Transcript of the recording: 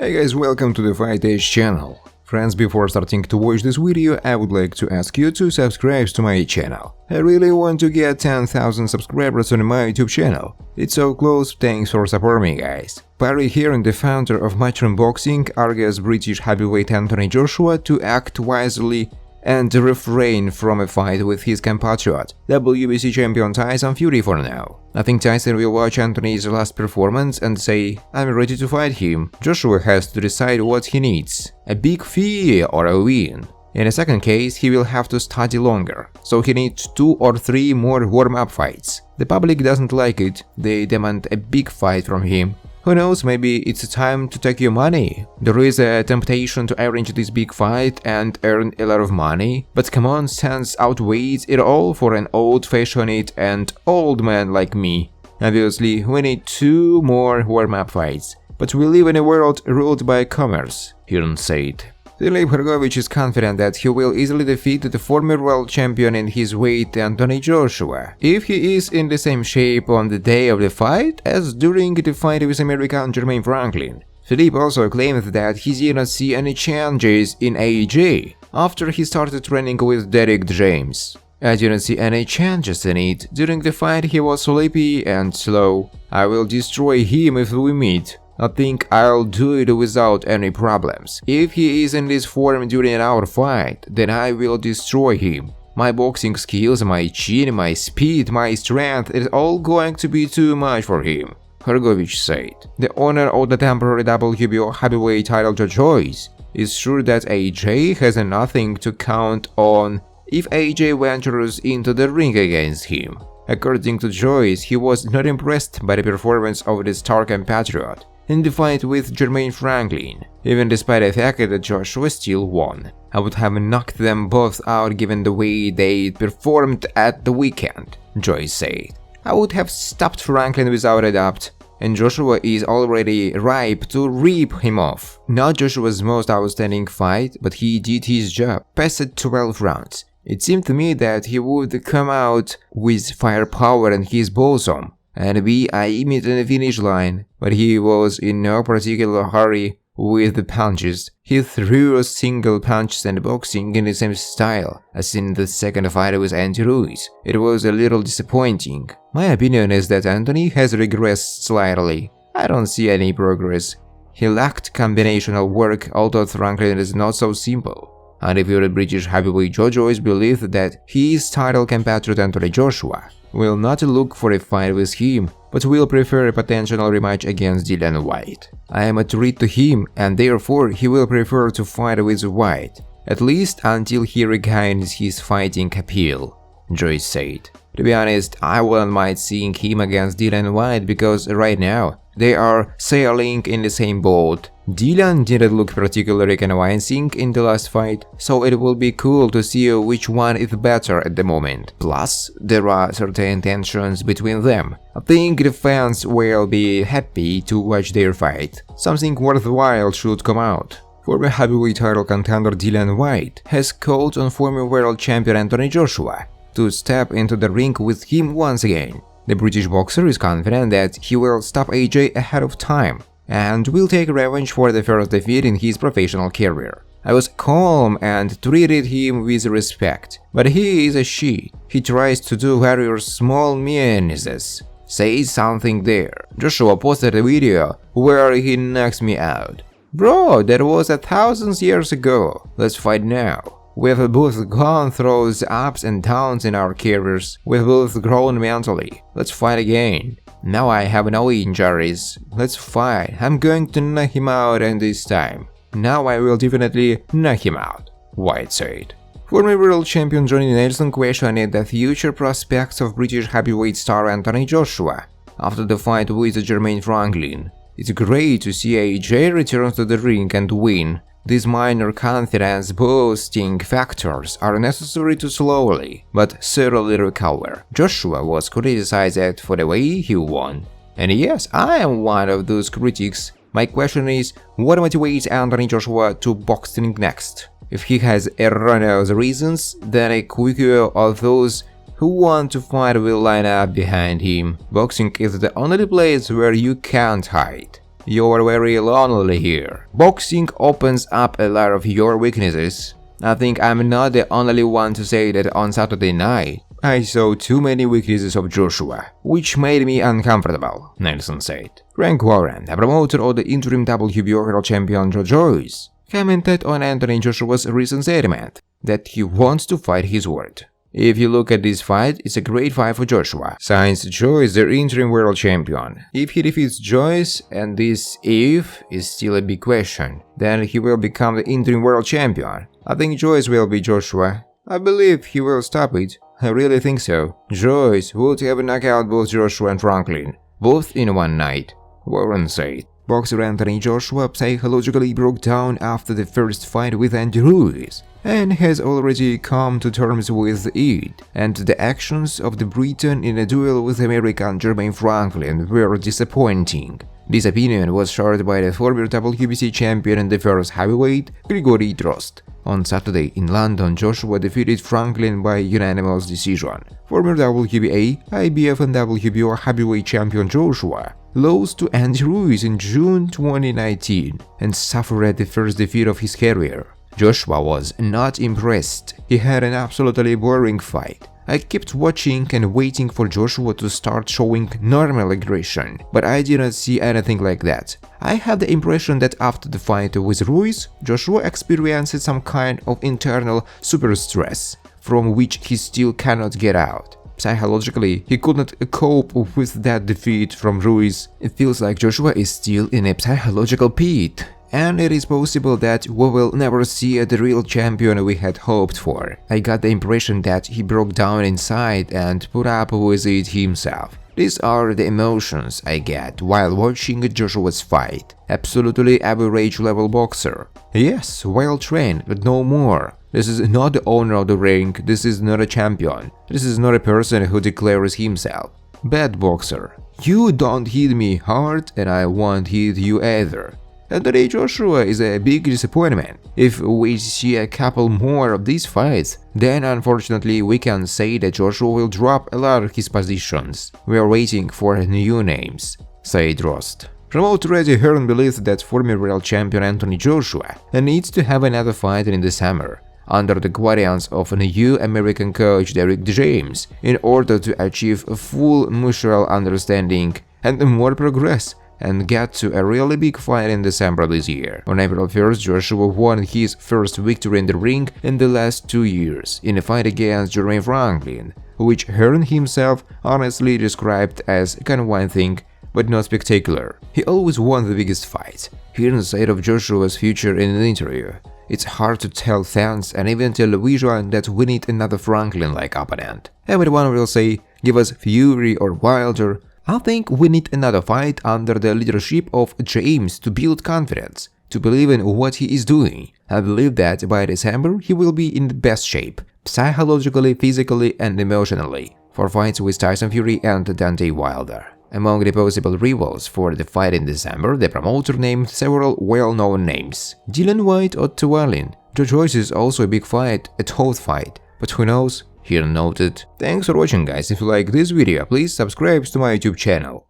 Hey guys, welcome to the Fight Age channel. Friends, before starting to watch this video, I would like to ask you to subscribe to my channel. I really want to get 10,000 subscribers on my YouTube channel. It's so close, thanks for supporting me guys. Barry Hearn, the founder of Matchroom Boxing, urges British heavyweight Anthony Joshua to act wisely and refrain from a fight with his compatriot, WBC champion Tyson Fury for now. I think Tyson will watch Anthony's last performance and say, "I'm ready to fight him." Joshua has to decide what he needs, a big fee or a win. In a second case, he will have to study longer, so he needs 2 or 3 more warm-up fights. The public doesn't like it, they demand a big fight from him. Who knows, maybe it's time to take your money. There is a temptation to arrange this big fight and earn a lot of money, but common sense outweighs it all for an old-fashioned and old man like me. Obviously, we need 2 more warm-up fights, but we live in a world ruled by commerce, Hearn said. Dillian is confident that he will easily defeat the former world champion in his weight, Anthony Joshua, if he is in the same shape on the day of the fight as during the fight with American Jermaine Franklin. Philippe also claimed that he did not see any changes in AJ after he started training with Derek James. "I didn't see any changes in it. During the fight he was sleepy and slow. I will destroy him if we meet. I think I'll do it without any problems. If he is in this form during our fight, then I will destroy him. My boxing skills, my chin, my speed, my strength is all going to be too much for him," Hrgovic said. The owner of the temporary WBO heavyweight title, Joe Joyce, is sure that AJ has nothing to count on if AJ ventures into the ring against him. According to Joyce, he was not impressed by the performance of the star compatriot in the fight with Jermaine Franklin, even despite the fact that Joshua still won. "I would have knocked them both out given the way they performed at the weekend," Joyce said. "I would have stopped Franklin without a doubt, and Joshua is already ripe to rip him off. Not Joshua's most outstanding fight, but he did his job, passed 12 rounds. It seemed to me that he would come out with firepower in his bosom and be aimed at the finish line, but he was in no particular hurry with the punches. He threw a single punch and boxing in the same style as in the second fight with Andy Ruiz. It was a little disappointing. My opinion is that Anthony has regressed slightly. I don't see any progress. He lacked combinational work, although Franklin is not so simple." Undefeated British heavyweight Joe Joyce believed that his title compatriot Anthony Joshua will not look for a fight with him, but will prefer a potential rematch against Dillian Whyte. "I am a threat to him, and therefore he will prefer to fight with Whyte, at least until he regains his fighting appeal," Joyce said. "To be honest, I wouldn't mind seeing him against Dillian Whyte because right now they are sailing in the same boat. Dillian didn't look particularly convincing in the last fight, so it will be cool to see which one is better at the moment. Plus, there are certain tensions between them. I think the fans will be happy to watch their fight. Something worthwhile should come out." Former heavyweight title contender Dillian Whyte has called on former world champion Anthony Joshua to step into the ring with him once again. The British boxer is confident that he will stop AJ ahead of time and will take revenge for the first defeat in his professional career. "I was calm and treated him with respect, but he is a she. He tries to do various small meannesses. Say something there." Joshua posted a video where he knocks me out. "Bro, that was 1,000 years ago. Let's fight now. We've both gone through the ups and downs in our careers. We've both grown mentally. Let's fight again. Now I have no injuries. Let's fight. I'm going to knock him out, and this time. Now I will definitely knock him out," Whyte said. Former world champion Johnny Nelson questioned the future prospects of British heavyweight star Anthony Joshua after the fight with Jermaine Franklin. "It's great to see AJ return to the ring and win. These minor confidence-boosting factors are necessary to slowly but certainly recover." Joshua was criticized for the way he won. And yes, I am one of those critics. My question is, what motivates Anthony Joshua to boxing next? If he has erroneous reasons, then a queue of those who want to fight will line up behind him. Boxing is the only place where you can't hide. you're very lonely here. Boxing opens up a lot of your weaknesses. I think I'm not the only one to say that on Saturday night. I saw too many weaknesses of Joshua, which made me uncomfortable, Nelson said. Frank Warren, a promoter of the interim WBO World Champion Joe Joyce, commented on Anthony Joshua's recent statement that he wants to fight his word. If you look at this fight, it's a great fight for Joshua, since Joe is the interim world champion. If he defeats Joyce, and this "if" is still a big question, then he will become the interim world champion. I think Joyce will beat Joshua. I believe he will stop it. I really think so. Joyce would have knocked out both Joshua and Franklin, both in one night, Warren said. Boxer Anthony Joshua psychologically broke down after the first fight with Andy Ruiz and has already come to terms with it, and the actions of the Briton in a duel with American Jermaine Franklin were disappointing. This opinion was shared by the former WBC champion and the first heavyweight, Grigori Drost. On Saturday in London, Joshua defeated Franklin by unanimous decision. Former WBA, IBF and WBO heavyweight champion Joshua lost to Andy Ruiz in June 2019 and suffered the first defeat of his career. Joshua was not impressed. He had an absolutely boring fight. I kept watching and waiting for Joshua to start showing normal aggression, but I didn't see anything like that. I had the impression that after the fight with Ruiz, Joshua experienced some kind of internal super stress, from which he still cannot get out. Psychologically, he could not cope with that defeat from Ruiz. It feels like Joshua is still in a psychological pit, and it is possible that we will never see the real champion we had hoped for. I got the impression that he broke down inside and put up with it himself. These are the emotions I get while watching Joshua's fight. Absolutely average level boxer. Yes, well trained, but no more. This is not the owner of the ring, this is not a champion. This is not a person who declares himself. Bad boxer. You don't hit me hard and I won't hit you either. Anthony Joshua is a big disappointment. If we see a couple more of these fights, then unfortunately we can say that Joshua will drop a lot of his positions. We are waiting for new names, said Drost. Promoter Eddie Hearn believes that former world champion Anthony Joshua needs to have another fight in the summer, under the guidance of a new American coach Derek James, in order to achieve a full mutual understanding and more progress, and get to a really big fight in December this year. On April 1st, Joshua won his first victory in the ring in the last 2 years, in a fight against Jermaine Franklin, which Hearn himself honestly described as convincing but not spectacular. He always won the biggest fights. Hearn said of Joshua's future in an interview, "It's hard to tell fans and even television that we need another Franklin-like opponent. Everyone will say, give us Fury or Wilder. I think we need another fight under the leadership of James to build confidence, to believe in what he is doing. I believe that by December he will be in the best shape, psychologically, physically and emotionally, for fights with Tyson Fury and Deontay Wilder." Among the possible rivals for the fight in December, the promoter named several well-known names. Dillian Whyte or Tyson. Joe Joyce is also a big fight, a tough fight, but who knows? Here noted. Thanks for watching guys. If you like this video, please subscribe to my YouTube channel.